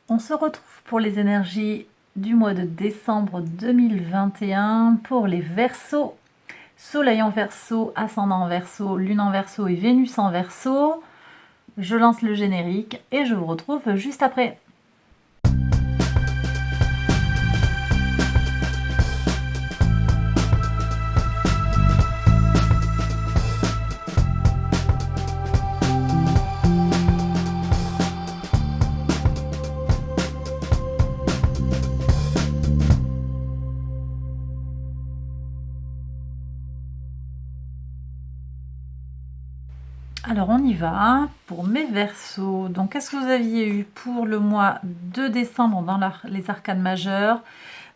On se retrouve pour les énergies du mois de décembre 2021 pour les Verseaux. Soleil en Verseau, ascendant en Verseau, lune en Verseau et Vénus en Verseau. Je lance le générique et je vous retrouve juste après. Alors on y va pour mes Verseaux. Donc qu'est-ce que vous aviez eu pour le mois de décembre dans les arcanes majeures?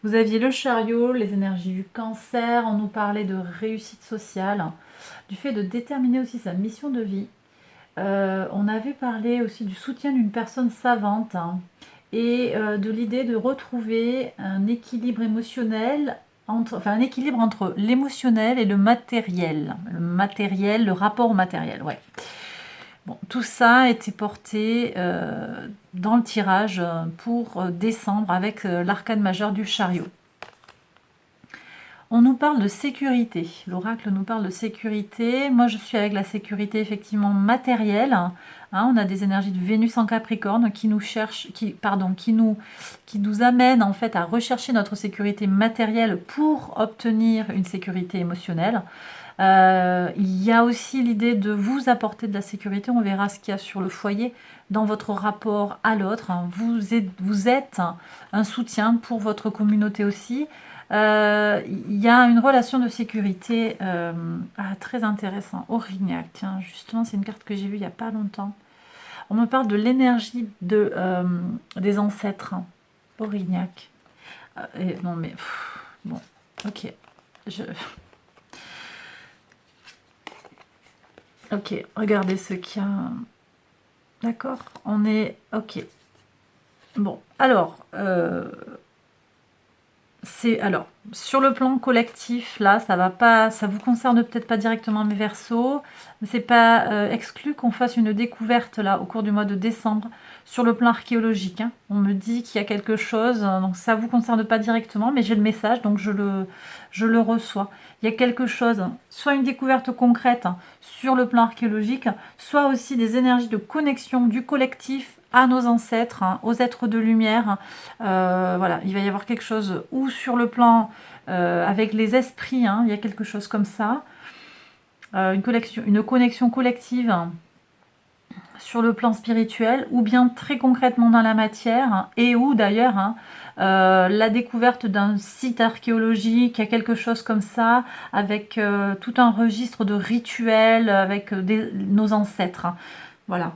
Vous aviez le chariot, les énergies du cancer, on nous parlait de réussite sociale, du fait de déterminer aussi sa mission de vie. On avait parlé aussi du soutien d'une personne savante et de l'idée de retrouver un équilibre émotionnel, un équilibre entre l'émotionnel et le matériel. Le rapport au matériel, ouais. Bon, tout ça a été porté dans le tirage pour décembre avec l'arcane majeur du chariot. On nous parle de sécurité. L'oracle nous parle de sécurité. Moi, je suis avec la sécurité effectivement matérielle. On a des énergies de Vénus en Capricorne qui nous amènent en fait à rechercher notre sécurité matérielle pour obtenir une sécurité émotionnelle. Il y a aussi l'idée de vous apporter de la sécurité. On verra ce qu'il y a sur le foyer dans votre rapport à l'autre. Vous êtes un soutien pour votre communauté aussi. Il y a une relation de sécurité très intéressant. Aurignac, tiens, justement, c'est une carte que j'ai vue il n'y a pas longtemps. On me parle de l'énergie des ancêtres. Aurignac. Non, mais bon, ok. Ok, regardez ce qu'il y a. D'accord, on est ok. Bon, alors. Alors sur le plan collectif, là, ça va pas, ça vous concerne peut-être pas directement mes Verseaux, mais c'est pas exclu qu'on fasse une découverte là au cours du mois de décembre sur le plan archéologique. On me dit qu'il y a quelque chose, donc ça vous concerne pas directement, mais j'ai le message, donc je le reçois. Il y a quelque chose, soit une découverte concrète sur le plan archéologique, soit aussi des énergies de connexion du collectif à nos ancêtres, aux êtres de lumière. Voilà, il va y avoir quelque chose, ou sur le plan avec les esprits, il y a quelque chose comme ça. Une connexion collective sur le plan spirituel, ou bien très concrètement dans la matière, et ou d'ailleurs la découverte d'un site archéologique, il y a quelque chose comme ça, avec tout un registre de rituels, avec nos ancêtres. Voilà.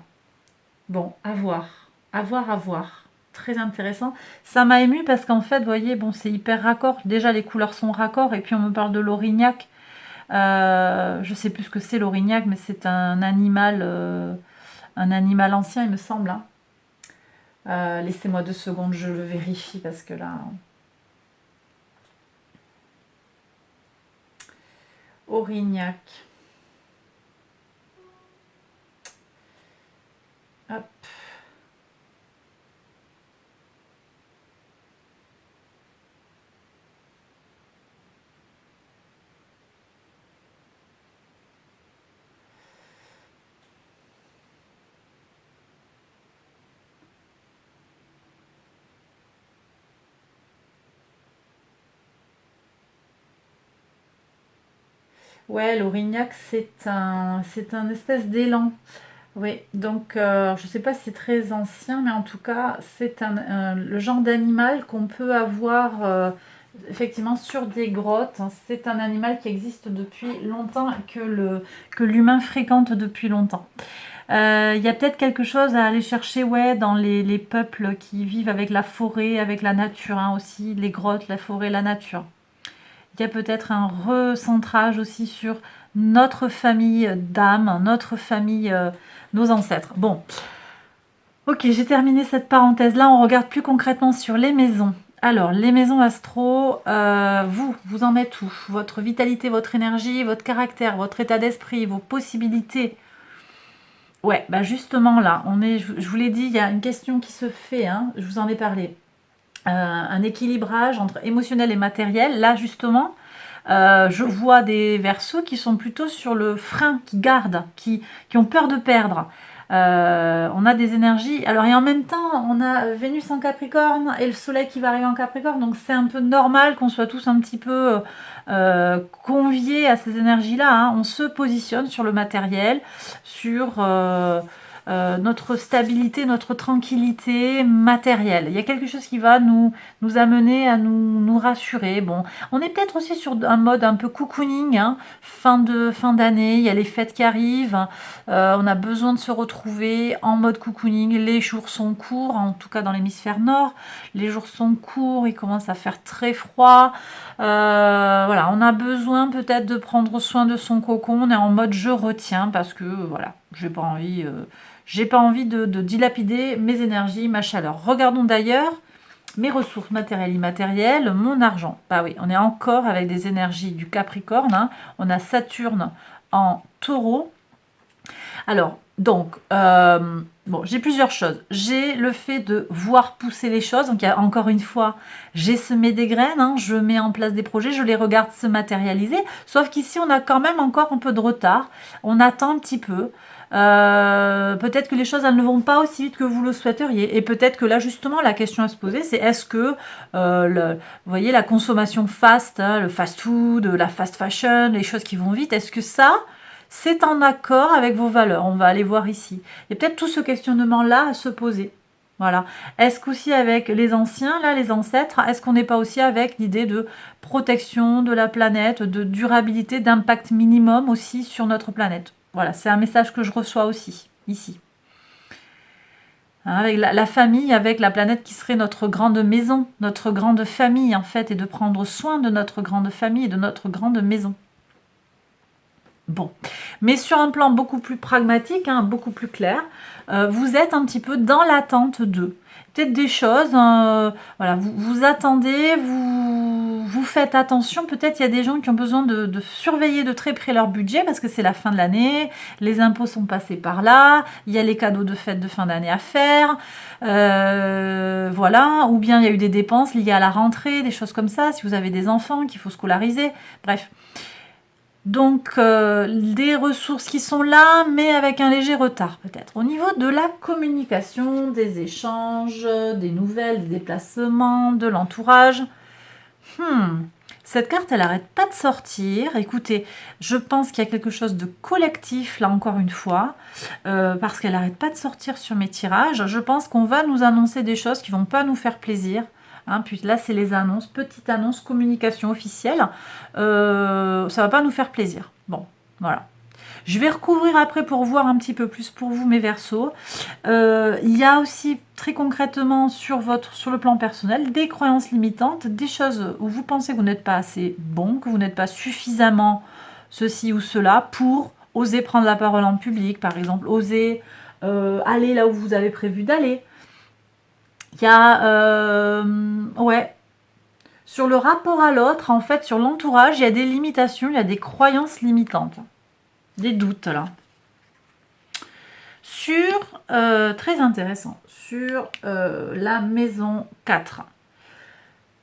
Bon, à voir. À voir, à voir. Très intéressant. Ça m'a ému parce qu'en fait, vous voyez, bon, c'est hyper raccord. Déjà, les couleurs sont raccord. Et puis, on me parle de l'Aurignac. Je sais plus ce que c'est l'Aurignac, mais c'est un animal ancien, il me semble. Laissez-moi 2 secondes, je le vérifie parce que là... Aurignac. Hop. Ouais, l'Aurignac, c'est un espèce d'élan. Oui, donc je ne sais pas si c'est très ancien, mais en tout cas, c'est le genre d'animal qu'on peut avoir effectivement sur des grottes. C'est un animal qui existe depuis longtemps, que l'humain fréquente depuis longtemps. Il y a peut-être quelque chose à aller chercher, ouais, dans les peuples qui vivent avec la forêt, avec la nature aussi, les grottes, la forêt, la nature. Il y a peut-être un recentrage aussi sur notre famille d'âme, notre famille, nos ancêtres. Bon, ok, j'ai terminé cette parenthèse-là. On regarde plus concrètement sur les maisons. Alors, les maisons astro, vous en êtes où? Votre vitalité, votre énergie, votre caractère, votre état d'esprit, vos possibilités Ouais, bah justement là, je vous l'ai dit, il y a une question qui se fait, hein, je vous en ai parlé. Un équilibrage entre émotionnel et matériel. Là, justement, je vois des Verseaux qui sont plutôt sur le frein, qui gardent, qui ont peur de perdre. On a des énergies. Alors, et en même temps, on a Vénus en Capricorne et le Soleil qui va arriver en Capricorne. Donc, c'est un peu normal qu'on soit tous un petit peu conviés à ces énergies-là, hein. On se positionne sur le matériel, sur notre stabilité, notre tranquillité matérielle. Il y a quelque chose qui va nous amener à nous rassurer. Bon, on est peut-être aussi sur un mode un peu cocooning, hein, fin d'année, il y a les fêtes qui arrivent, on a besoin de se retrouver en mode cocooning. Les jours sont courts, en tout cas dans l'hémisphère nord, les jours sont courts, il commence à faire très froid. Voilà, on a besoin peut-être de prendre soin de son cocon, on est en mode je retiens parce que voilà, j'ai pas envie de dilapider mes énergies, ma chaleur. Regardons d'ailleurs mes ressources matérielles, immatérielles, mon argent. Bah oui, on est encore avec des énergies du Capricorne, hein. On a Saturne en Taureau. Alors, donc, bon, j'ai plusieurs choses. J'ai le fait de voir pousser les choses. Donc, encore une fois, j'ai semé des graines, hein, je mets en place des projets, je les regarde se matérialiser. Sauf qu'ici, on a quand même encore un peu de retard. On attend un petit peu. Peut-être que les choses elles ne vont pas aussi vite que vous le souhaiteriez, et peut-être que là justement la question à se poser c'est est-ce que vous voyez la consommation fast, hein, le fast food, la fast fashion, les choses qui vont vite, est-ce que ça c'est en accord avec vos valeurs? On va aller voir ici. Il y a peut-être tout ce questionnement là à se poser. Voilà. Est-ce qu'aussi avec les anciens, là, les ancêtres, est-ce qu'on n'est pas aussi avec l'idée de protection de la planète, de durabilité, d'impact minimum aussi sur notre planète? Voilà, c'est un message que je reçois aussi, ici. Hein, avec la famille, avec la planète qui serait notre grande maison, notre grande famille en fait, et de prendre soin de notre grande famille et de notre grande maison. Bon, mais sur un plan beaucoup plus pragmatique, hein, beaucoup plus clair, vous êtes un petit peu dans l'attente de peut-être des choses, voilà, vous attendez, vous faites attention, peut-être il y a des gens qui ont besoin de surveiller de très près leur budget parce que c'est la fin de l'année, les impôts sont passés par là, il y a les cadeaux de fête de fin d'année à faire, voilà, ou bien il y a eu des dépenses liées à la rentrée, des choses comme ça, si vous avez des enfants qu'il faut scolariser, bref. Donc, des ressources qui sont là, mais avec un léger retard peut-être. Au niveau de la communication, des échanges, des nouvelles, des déplacements, de l'entourage. Cette carte, elle n'arrête pas de sortir. Écoutez, je pense qu'il y a quelque chose de collectif, là encore une fois, parce qu'elle n'arrête pas de sortir sur mes tirages. Je pense qu'on va nous annoncer des choses qui ne vont pas nous faire plaisir. Hein, puis là, c'est les annonces, petite annonce, communication officielle. Ça va pas nous faire plaisir. Bon, voilà. Je vais recouvrir après pour voir un petit peu plus pour vous, mes Verseaux. Il y a aussi très concrètement sur le plan personnel des croyances limitantes, des choses où vous pensez que vous n'êtes pas assez bon, que vous n'êtes pas suffisamment ceci ou cela pour oser prendre la parole en public, par exemple, oser aller là où vous avez prévu d'aller. Il y a, ouais, sur le rapport à l'autre, en fait, sur l'entourage, il y a des limitations, il y a des croyances limitantes, des doutes là. Sur, très intéressant, sur la maison 4.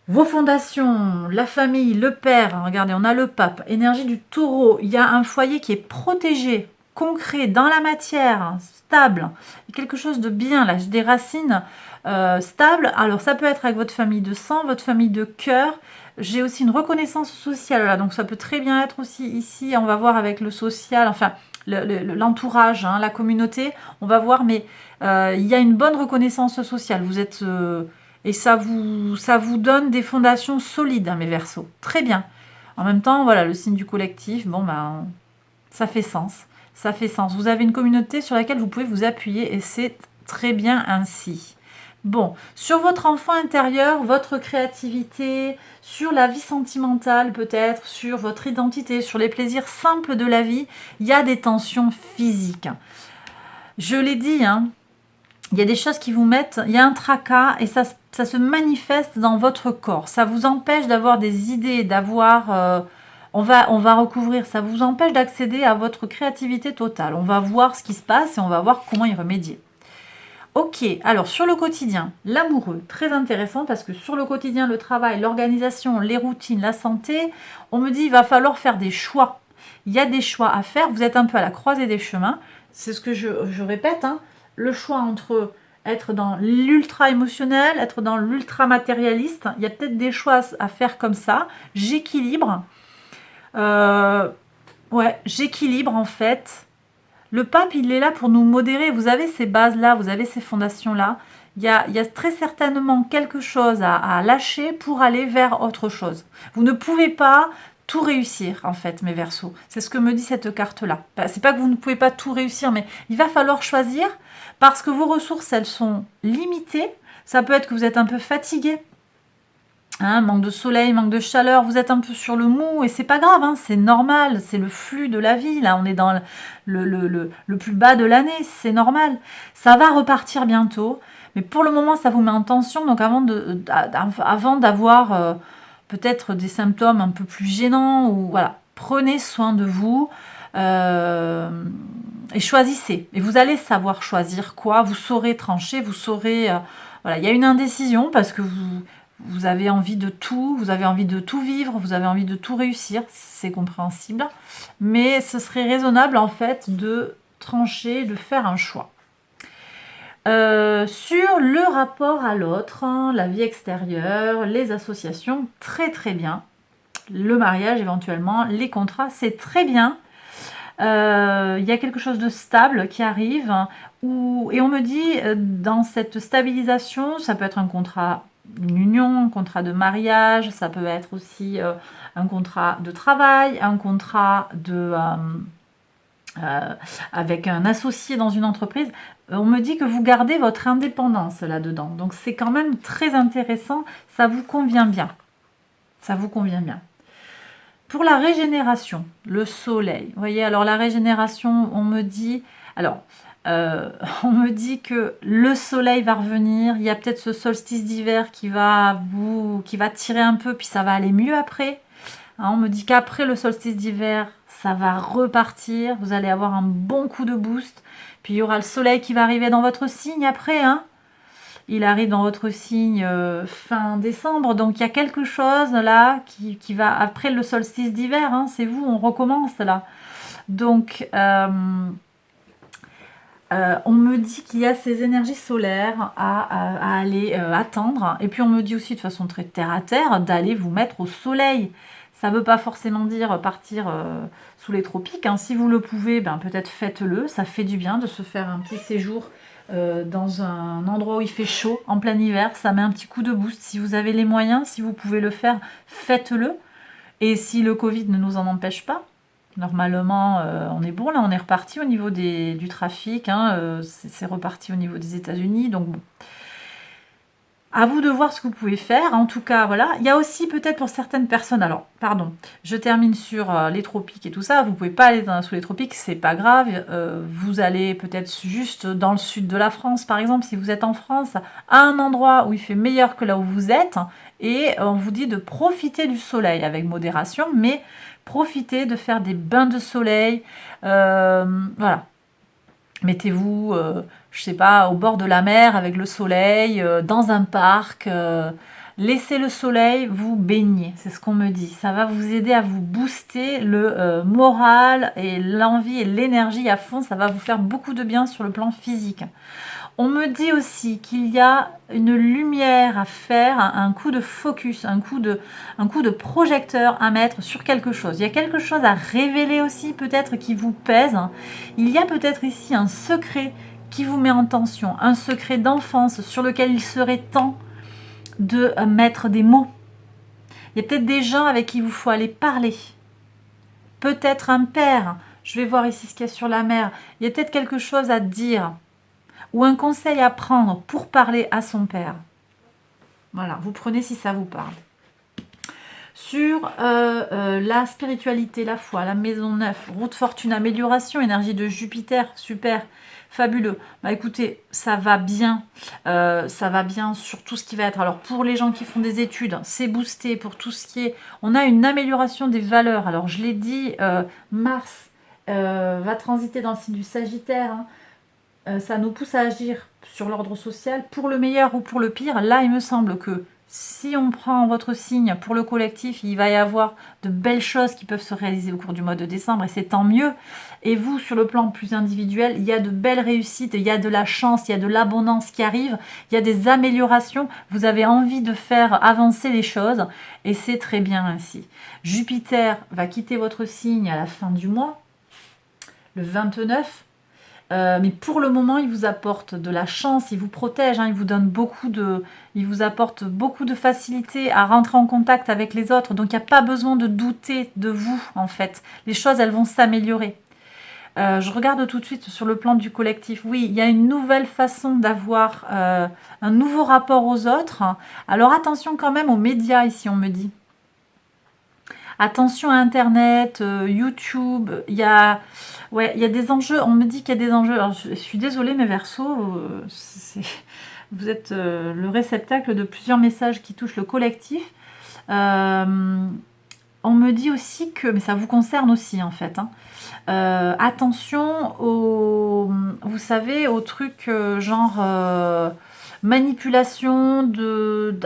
Vos fondations, la famille, le père, hein, regardez, on a le pape, énergie du taureau, il y a un foyer qui est protégé, concret, dans la matière, hein, stable, quelque chose de bien, là, des racines stables. Alors ça peut être avec votre famille de sang, votre famille de cœur. J'ai aussi une reconnaissance sociale, là, donc ça peut très bien être aussi ici, on va voir avec le social, enfin l'entourage, hein, la communauté, on va voir, mais il y a une bonne reconnaissance sociale, vous êtes... et ça vous donne des fondations solides, hein, mes Verseaux. Très bien. En même temps, voilà, le signe du collectif, bon, ben, ça fait sens. Ça fait sens. Vous avez une communauté sur laquelle vous pouvez vous appuyer et c'est très bien ainsi. Bon, sur votre enfant intérieur, votre créativité, sur la vie sentimentale peut-être, sur votre identité, sur les plaisirs simples de la vie, il y a des tensions physiques. Je l'ai dit, hein, il y a des choses qui vous mettent, il y a un tracas et ça se manifeste dans votre corps. Ça vous empêche d'avoir des idées, d'avoir On va recouvrir, ça vous empêche d'accéder à votre créativité totale. On va voir ce qui se passe et on va voir comment y remédier. Ok, alors sur le quotidien, l'amoureux, très intéressant parce que sur le quotidien, le travail, l'organisation, les routines, la santé, on me dit il va falloir faire des choix. Il y a des choix à faire, vous êtes un peu à la croisée des chemins. C'est ce que je répète, hein, le choix entre être dans l'ultra émotionnel, être dans l'ultra matérialiste. Il y a peut-être des choix à faire comme ça. J'équilibre. Ouais, j'équilibre en fait. Le pape, il est là pour nous modérer. Vous avez ces bases-là, vous avez ces fondations-là. Il y a très certainement quelque chose à lâcher pour aller vers autre chose. Vous ne pouvez pas tout réussir, en fait, mes Verseaux. C'est ce que me dit cette carte-là. C'est pas que vous ne pouvez pas tout réussir, mais il va falloir choisir parce que vos ressources, elles sont limitées. Ça peut être que vous êtes un peu fatigué. Hein, manque de soleil, manque de chaleur, vous êtes un peu sur le mou et c'est pas grave, hein, c'est normal, c'est le flux de la vie, là on est dans le plus bas de l'année, c'est normal. Ça va repartir bientôt, mais pour le moment ça vous met en tension, donc avant d'avoir peut-être des symptômes un peu plus gênants, ou voilà, prenez soin de vous et choisissez. Et vous allez savoir choisir quoi, vous saurez trancher, vous saurez... voilà, il y a une indécision parce que vous avez envie de tout, vous avez envie de tout vivre, vous avez envie de tout réussir, c'est compréhensible. Mais ce serait raisonnable en fait de trancher, de faire un choix. Sur le rapport à l'autre, hein, la vie extérieure, les associations, très très bien. Le mariage éventuellement, les contrats, c'est très bien. Il y a quelque chose de stable qui arrive et on me dit dans cette stabilisation, ça peut être un contrat, une union, un contrat de mariage, ça peut être aussi un contrat de travail, un contrat avec un associé dans une entreprise. On me dit que vous gardez votre indépendance là-dedans, donc c'est quand même très intéressant, ça vous convient bien. Ça vous convient bien. Pour la régénération, le soleil, vous voyez, alors la régénération, on me dit, on me dit que le soleil va revenir, il y a peut-être ce solstice d'hiver qui va tirer un peu, puis ça va aller mieux après. Hein, on me dit qu'après le solstice d'hiver, ça va repartir, vous allez avoir un bon coup de boost, puis il y aura le soleil qui va arriver dans votre signe après, hein. Il arrive dans votre signe fin décembre, donc il y a quelque chose là qui va après le solstice d'hiver, hein, c'est vous, on recommence là. Donc on me dit qu'il y a ces énergies solaires à aller attendre, et puis on me dit aussi de façon très terre à terre d'aller vous mettre au soleil. Ça ne veut pas forcément dire partir sous les tropiques, hein. Si vous le pouvez, ben, peut-être faites-le, ça fait du bien de se faire un petit séjour dans un endroit où il fait chaud, en plein hiver, ça met un petit coup de boost. Si vous avez les moyens, si vous pouvez le faire, faites-le. Et si le Covid ne nous en empêche pas, normalement, on est bon, là, on est reparti au niveau du trafic, hein, c'est reparti au niveau des États-Unis, donc bon. À vous de voir ce que vous pouvez faire. En tout cas, voilà. Il y a aussi peut-être pour certaines personnes, alors, pardon, je termine sur les tropiques et tout ça. Vous pouvez pas aller sous les tropiques, c'est pas grave. Vous allez peut-être juste dans le sud de la France, par exemple, si vous êtes en France, à un endroit où il fait meilleur que là où vous êtes. Et on vous dit de profiter du soleil avec modération, mais profitez de faire des bains de soleil. Voilà. Mettez-vous, je sais pas, au bord de la mer avec le soleil, dans un parc. Laissez le soleil vous baigner, c'est ce qu'on me dit. Ça va vous aider à vous booster le moral et l'envie et l'énergie à fond. Ça va vous faire beaucoup de bien sur le plan physique. On me dit aussi qu'il y a une lumière à faire, un coup de focus, un coup de projecteur à mettre sur quelque chose. Il y a quelque chose à révéler aussi peut-être qui vous pèse. Il y a peut-être ici un secret qui vous met en tension, un secret d'enfance sur lequel il serait temps de mettre des mots. Il y a peut-être des gens avec qui il vous faut aller parler. Peut-être un père. Je vais voir ici ce qu'il y a sur la mer. Il y a peut-être quelque chose à dire. Ou un conseil à prendre pour parler à son père. Voilà, vous prenez si ça vous parle. Sur la spiritualité, la foi, la maison 9, route fortune, amélioration, énergie de Jupiter, super, fabuleux. Bah écoutez, ça va bien sur tout ce qui va être. Alors pour les gens qui font des études, c'est boosté pour tout ce qui est... On a une amélioration des valeurs. Alors je l'ai dit, Mars va transiter dans le signe du Sagittaire, hein. Ça nous pousse à agir sur l'ordre social, pour le meilleur ou pour le pire. Là, il me semble que si on prend votre signe pour le collectif, il va y avoir de belles choses qui peuvent se réaliser au cours du mois de décembre, et c'est tant mieux. Et vous, sur le plan plus individuel, il y a de belles réussites, il y a de la chance, il y a de l'abondance qui arrive, il y a des améliorations, vous avez envie de faire avancer les choses, et c'est très bien ainsi. Jupiter va quitter votre signe à la fin du mois, le 29. Mais pour le moment, il vous apporte de la chance, il vous protège, hein, il vous apporte beaucoup de facilité à rentrer en contact avec les autres. Donc, il n'y a pas besoin de douter de vous, en fait. Les choses, elles vont s'améliorer. Je regarde tout de suite sur le plan du collectif. Oui, il y a une nouvelle façon d'avoir un nouveau rapport aux autres. Alors, attention quand même aux médias, ici, on me dit. Attention à Internet, YouTube, il y a des enjeux, on me dit qu'il y a des enjeux. Alors, je suis désolée, mes Verseaux, vous êtes le réceptacle de plusieurs messages qui touchent le collectif. On me dit aussi que, mais ça vous concerne aussi en fait, hein, attention vous savez, aux trucs genre manipulation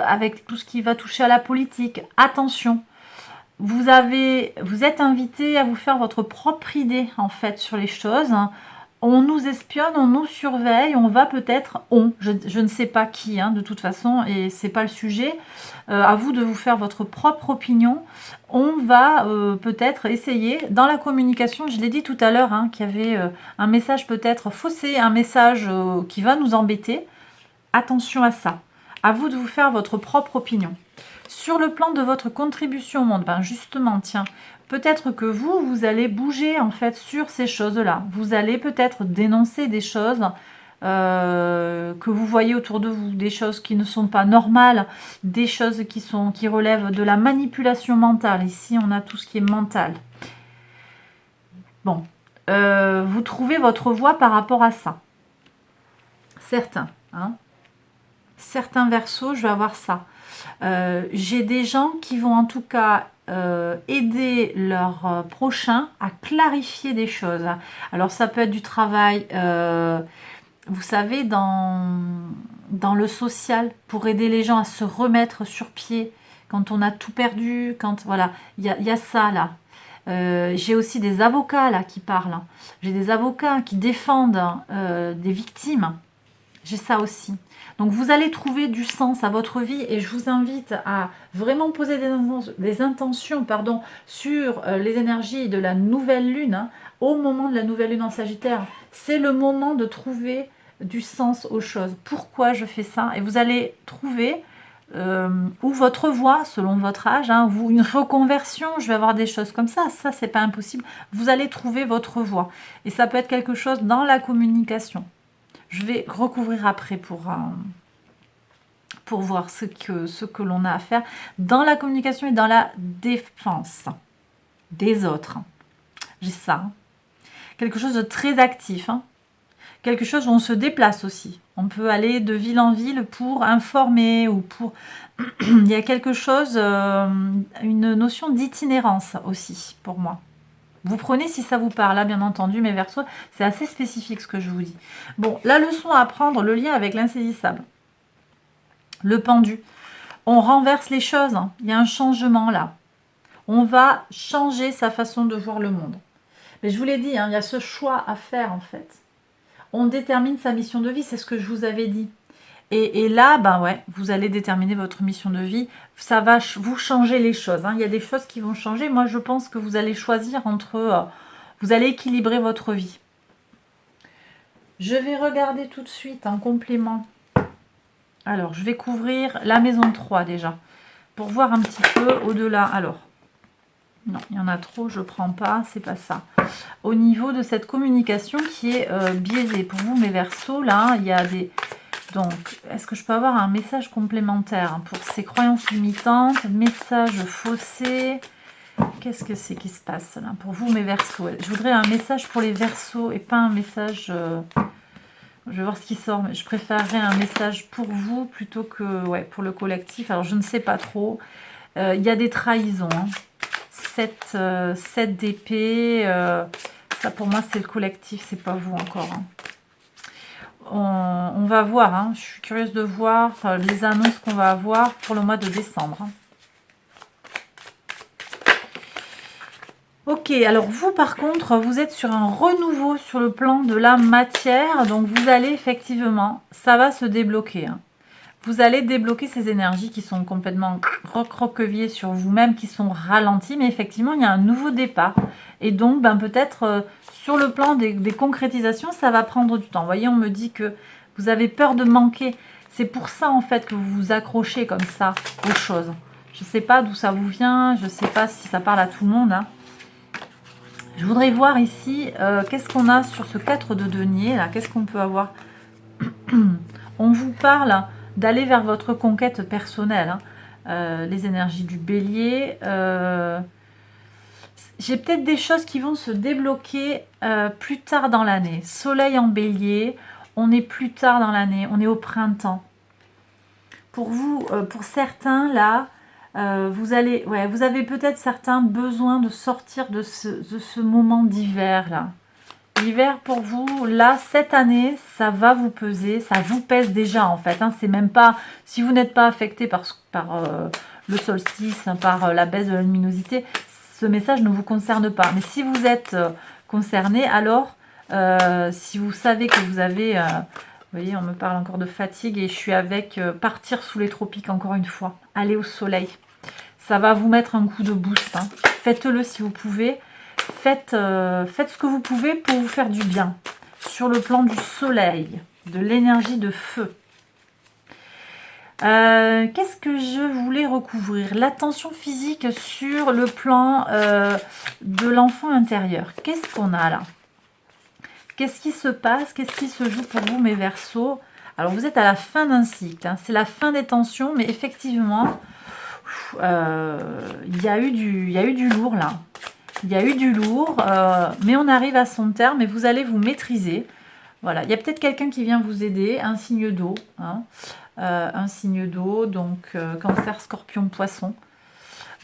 avec tout ce qui va toucher à la politique. Attention. Vous êtes invité à vous faire votre propre idée en fait sur les choses. On nous espionne, on nous surveille, on va peut-être, je ne sais pas qui, hein, de toute façon, et c'est pas le sujet. À vous de vous faire votre propre opinion. On va peut-être essayer dans la communication. Je l'ai dit tout à l'heure, hein, qu'il y avait un message peut-être faussé, un message qui va nous embêter. Attention à ça. À vous de vous faire votre propre opinion. Sur le plan de votre contribution au monde, ben justement, tiens, peut-être que vous allez bouger en fait sur ces choses-là. Vous allez peut-être dénoncer des choses que vous voyez autour de vous, des choses qui ne sont pas normales, des choses qui relèvent de la manipulation mentale. Ici, on a tout ce qui est mental. Bon, vous trouvez votre voie par rapport à ça. Certains, hein. Certains Verseaux, je vais avoir ça. J'ai des gens qui vont en tout cas aider leurs prochains à clarifier des choses. Alors ça peut être du travail, vous savez, dans le social, pour aider les gens à se remettre sur pied quand on a tout perdu, quand voilà, il y a ça là. J'ai aussi des avocats là qui parlent. J'ai des avocats qui défendent des victimes. J'ai ça aussi. Donc vous allez trouver du sens à votre vie, et je vous invite à vraiment poser des intentions sur les énergies de la nouvelle lune, hein, au moment de la nouvelle lune en Sagittaire. C'est le moment de trouver du sens aux choses. Pourquoi je fais ça? Et vous allez trouver ou votre voie selon votre âge, hein, une reconversion, je vais avoir des choses comme ça c'est pas impossible. Vous allez trouver votre voie, et ça peut être quelque chose dans la communication. Je vais recouvrir après pour voir ce que l'on a à faire dans la communication et dans la défense des autres. J'ai ça. Hein. Quelque chose de très actif. Hein. Quelque chose où on se déplace aussi. On peut aller de ville en ville pour informer ou pour... Il y a quelque chose, une notion d'itinérance aussi pour moi. Vous prenez si ça vous parle, là, bien entendu, mes Verseaux, c'est assez spécifique ce que je vous dis. Bon, la leçon à apprendre, le lien avec l'insaisissable. Le pendu. On renverse les choses, hein. Il y a un changement là. On va changer sa façon de voir le monde. Mais je vous l'ai dit, hein, il y a ce choix à faire en fait. On détermine sa mission de vie, c'est ce que je vous avais dit. Et là, ben ouais, vous allez déterminer votre mission de vie. Ça va vous changer les choses. Hein. Il y a des choses qui vont changer. Moi, je pense que vous allez choisir entre... vous allez équilibrer votre vie. Je vais regarder tout de suite en complément. Alors, je vais couvrir la maison 3 déjà. Pour voir un petit peu au-delà. Alors, non, il y en a trop, je ne prends pas. C'est pas ça. Au niveau de cette communication qui est biaisée. Pour vous, mes Verseaux, là, il y a Donc, est-ce que je peux avoir un message complémentaire hein, pour ces croyances limitantes? Message faussé. Qu'est-ce que c'est qui se passe là pour vous, mes Verseaux? Je voudrais un message pour les Verseaux et pas un message... je vais voir ce qui sort, mais je préférerais un message pour vous plutôt que ouais, pour le collectif. Alors, je ne sais pas trop. Il y a des trahisons. Hein. 7 d'épée. Ça, pour moi, c'est le collectif, c'est pas vous encore. Hein. On va voir. Hein. Je suis curieuse de voir les annonces qu'on va avoir pour le mois de décembre. Hein. Ok, alors vous par contre, vous êtes sur un renouveau sur le plan de la matière, donc vous allez effectivement, ça va se débloquer. Hein. Vous allez débloquer ces énergies qui sont complètement recroquevillées sur vous-même, qui sont ralenties, mais effectivement, il y a un nouveau départ. Et donc, ben, peut-être sur le plan des concrétisations, ça va prendre du temps. Vous voyez, on me dit que vous avez peur de manquer. C'est pour ça, en fait, que vous vous accrochez comme ça aux choses. Je ne sais pas d'où ça vous vient, je ne sais pas si ça parle à tout le monde, hein. Je voudrais voir ici, qu'est-ce qu'on a sur ce 4 de denier, là, qu'est-ce qu'on peut avoir. On vous parle d'aller vers votre conquête personnelle, hein. Les énergies du bélier. J'ai peut-être des choses qui vont se débloquer plus tard dans l'année. Soleil en bélier, on est plus tard dans l'année, on est au printemps. Pour vous, pour certains, là, vous avez peut-être certains besoins de sortir de ce moment d'hiver là. L'hiver pour vous, là, cette année, ça va vous peser, ça vous pèse déjà en fait. Hein, c'est même pas, si vous n'êtes pas affecté par le solstice, hein, par la baisse de la luminosité, ce message ne vous concerne pas. Mais si vous êtes concerné, alors, si vous savez que vous avez... vous voyez, on me parle encore de fatigue et je suis avec partir sous les tropiques encore une fois. Aller au soleil. Ça va vous mettre un coup de boost. Hein. Faites-le si vous pouvez. Faites ce que vous pouvez pour vous faire du bien. Sur le plan du soleil, de l'énergie de feu. Qu'est-ce que je voulais recouvrir? L'attention physique sur le plan de l'enfant intérieur. Qu'est-ce qu'on a là? Qu'est-ce qui se passe? Qu'est-ce qui se joue pour vous, mes Verseaux? Alors, vous êtes à la fin d'un cycle. Hein. C'est la fin des tensions, mais effectivement, il y a eu du lourd, là. Il y a eu du lourd, mais on arrive à son terme et vous allez vous maîtriser. Voilà. Il y a peut-être quelqu'un qui vient vous aider, un signe d'eau. Hein. Un signe d'eau, donc Cancer, Scorpion, Poisson.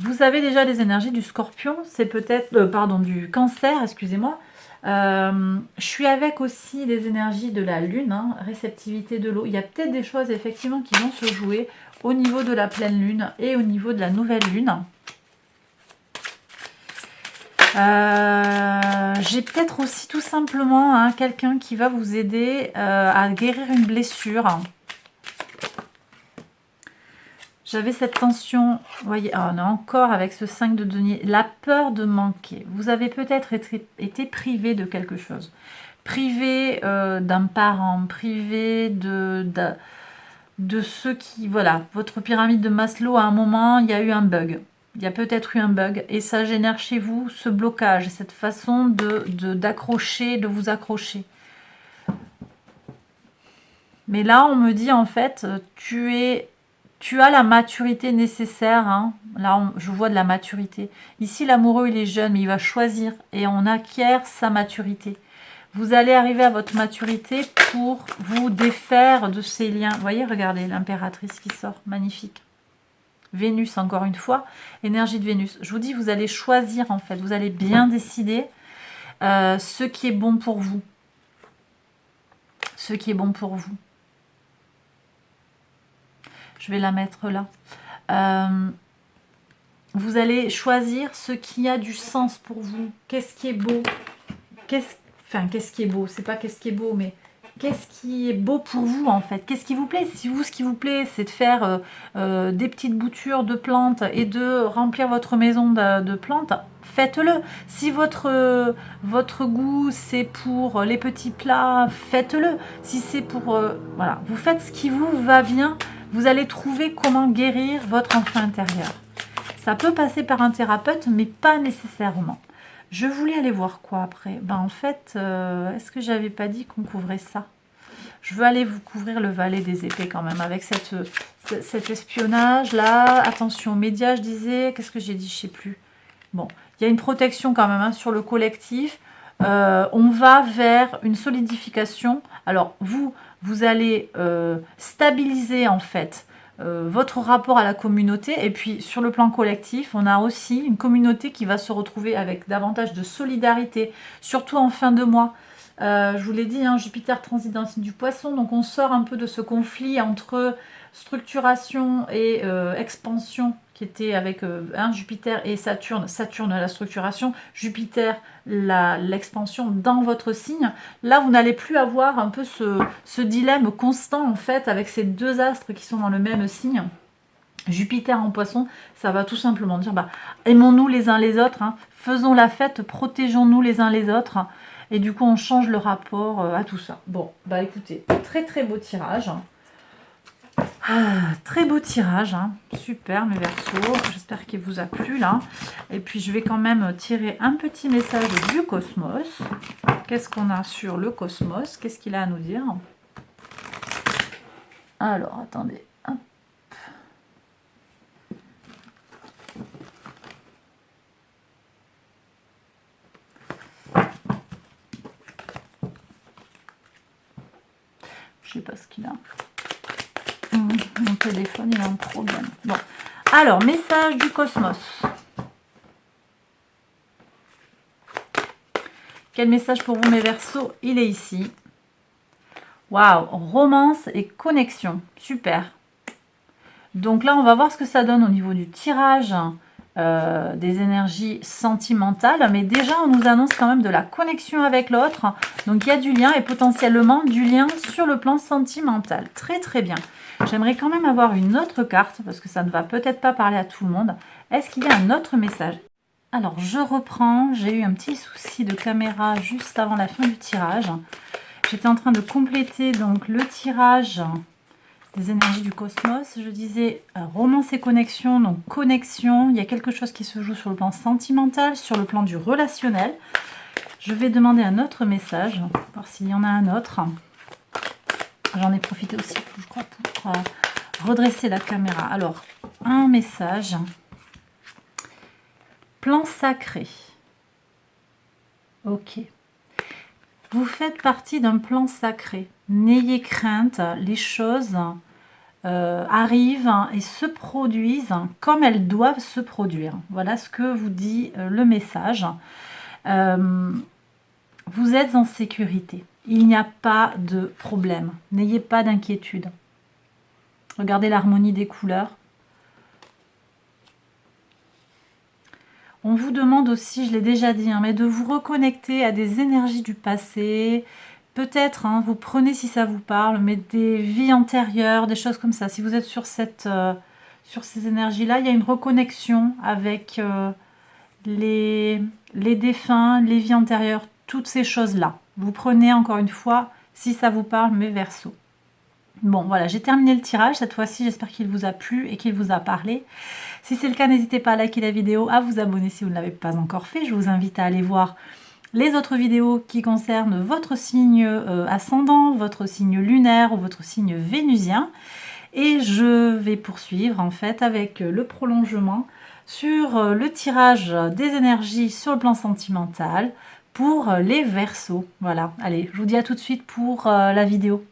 Vous avez déjà les énergies du Scorpion, c'est peut-être... du Cancer, excusez-moi. Je suis avec aussi les énergies de la Lune, hein, réceptivité de l'eau. Il y a peut-être des choses effectivement qui vont se jouer au niveau de la pleine Lune et au niveau de la nouvelle Lune. J'ai peut-être aussi tout simplement hein, quelqu'un qui va vous aider à guérir une blessure. J'avais cette tension, vous voyez, on est encore avec ce 5 de denier, la peur de manquer. Vous avez peut-être été privé de quelque chose, privé d'un parent, privé de ceux qui, voilà, votre pyramide de Maslow, à un moment, il y a eu un bug. Il y a peut-être eu un bug et ça génère chez vous ce blocage, cette façon d'accrocher, de vous accrocher. Mais là, on me dit en fait, tu as la maturité nécessaire. Hein. Là, je vois de la maturité. Ici, l'amoureux, il est jeune, mais il va choisir et on acquiert sa maturité. Vous allez arriver à votre maturité pour vous défaire de ces liens. Vous voyez, regardez, l'impératrice qui sort, magnifique. Vénus, encore une fois, énergie de Vénus. Je vous dis, vous allez choisir en fait, vous allez bien décider ce qui est bon pour vous. Ce qui est bon pour vous. Je vais la mettre là. Vous allez choisir ce qui a du sens pour vous. Qu'est-ce qui est beau? Qu'est-ce qui est beau? C'est pas qu'est-ce qui est beau, mais qu'est-ce qui est beau pour vous en fait? Qu'est-ce qui vous plaît? Si vous, ce qui vous plaît, c'est de faire des petites boutures de plantes et de remplir votre maison de plantes, faites-le. Si votre goût, c'est pour les petits plats, faites-le. Si c'est pour... voilà, vous faites ce qui vous va bien. Vous allez trouver comment guérir votre enfant intérieur. Ça peut passer par un thérapeute, mais pas nécessairement. Je voulais aller voir quoi après? Ben en fait, est-ce que j'avais pas dit qu'on couvrait ça? Je veux aller vous couvrir le valet des épées quand même avec cet espionnage là. Attention aux médias, je disais. Qu'est-ce que j'ai dit? Je sais plus. Bon, il y a une protection quand même hein, sur le collectif. On va vers une solidification. Alors, vous allez stabiliser en fait votre rapport à la communauté. Et puis, sur le plan collectif, on a aussi une communauté qui va se retrouver avec davantage de solidarité, surtout en fin de mois. Je vous l'ai dit, hein, Jupiter transite dans le signe du poisson, donc on sort un peu de ce conflit entre structuration et expansion qui était avec Jupiter et Saturne. Saturne la structuration, Jupiter l'expansion dans votre signe. Là, vous n'allez plus avoir un peu ce dilemme constant en fait avec ces deux astres qui sont dans le même signe. Jupiter en poisson, ça va tout simplement dire aimons-nous les uns les autres, hein, faisons la fête, protégeons-nous les uns les autres. Et du coup, on change le rapport à tout ça. Bon, écoutez, très très beau tirage. Très beau tirage, hein. Super mes Verseaux, j'espère qu'il vous a plu là. Et puis je vais quand même tirer un petit message du cosmos. Qu'est-ce qu'on a sur le cosmos? Qu'est-ce qu'il a à nous dire? Alors, attendez. Hop. Je sais pas ce qu'il a. Mon téléphone, il a un problème. Bon, alors, message du cosmos. Quel message pour vous, mes Verseaux? Il est ici. Waouh, romance et connexion. Super. Donc là, on va voir ce que ça donne au niveau du tirage des énergies sentimentales. Mais déjà, on nous annonce quand même de la connexion avec l'autre. Donc, il y a du lien et potentiellement du lien sur le plan sentimental. Très, très bien. J'aimerais quand même avoir une autre carte parce que ça ne va peut-être pas parler à tout le monde. Est-ce qu'il y a un autre message? Alors, je reprends. J'ai eu un petit souci de caméra juste avant la fin du tirage. J'étais en train de compléter donc le tirage des énergies du cosmos. Je disais romance et connexion. Donc, connexion. Il y a quelque chose qui se joue sur le plan sentimental, sur le plan du relationnel. Je vais demander un autre message, voir s'il y en a un autre. J'en ai profité aussi, je crois, pour redresser la caméra. Alors, un message. Plan sacré. Ok. Vous faites partie d'un plan sacré. N'ayez crainte, les choses arrivent et se produisent comme elles doivent se produire. Voilà ce que vous dit le message. Vous êtes en sécurité. Il n'y a pas de problème. N'ayez pas d'inquiétude. Regardez l'harmonie des couleurs. On vous demande aussi, je l'ai déjà dit, mais de vous reconnecter à des énergies du passé. Peut-être, vous prenez si ça vous parle, mais des vies antérieures, des choses comme ça. Si vous êtes sur ces énergies-là, il y a une reconnexion avec les défunts, les vies antérieures, toutes ces choses-là. Vous prenez encore une fois, si ça vous parle, mes Verseaux. Bon, voilà, j'ai terminé le tirage. Cette fois-ci, j'espère qu'il vous a plu et qu'il vous a parlé. Si c'est le cas, n'hésitez pas à liker la vidéo, à vous abonner si vous ne l'avez pas encore fait. Je vous invite à aller voir les autres vidéos qui concernent votre signe ascendant, votre signe lunaire ou votre signe vénusien. Et je vais poursuivre en fait avec le prolongement sur le tirage des énergies sur le plan sentimental pour les Verseaux. Voilà, allez, je vous dis à tout de suite pour la vidéo.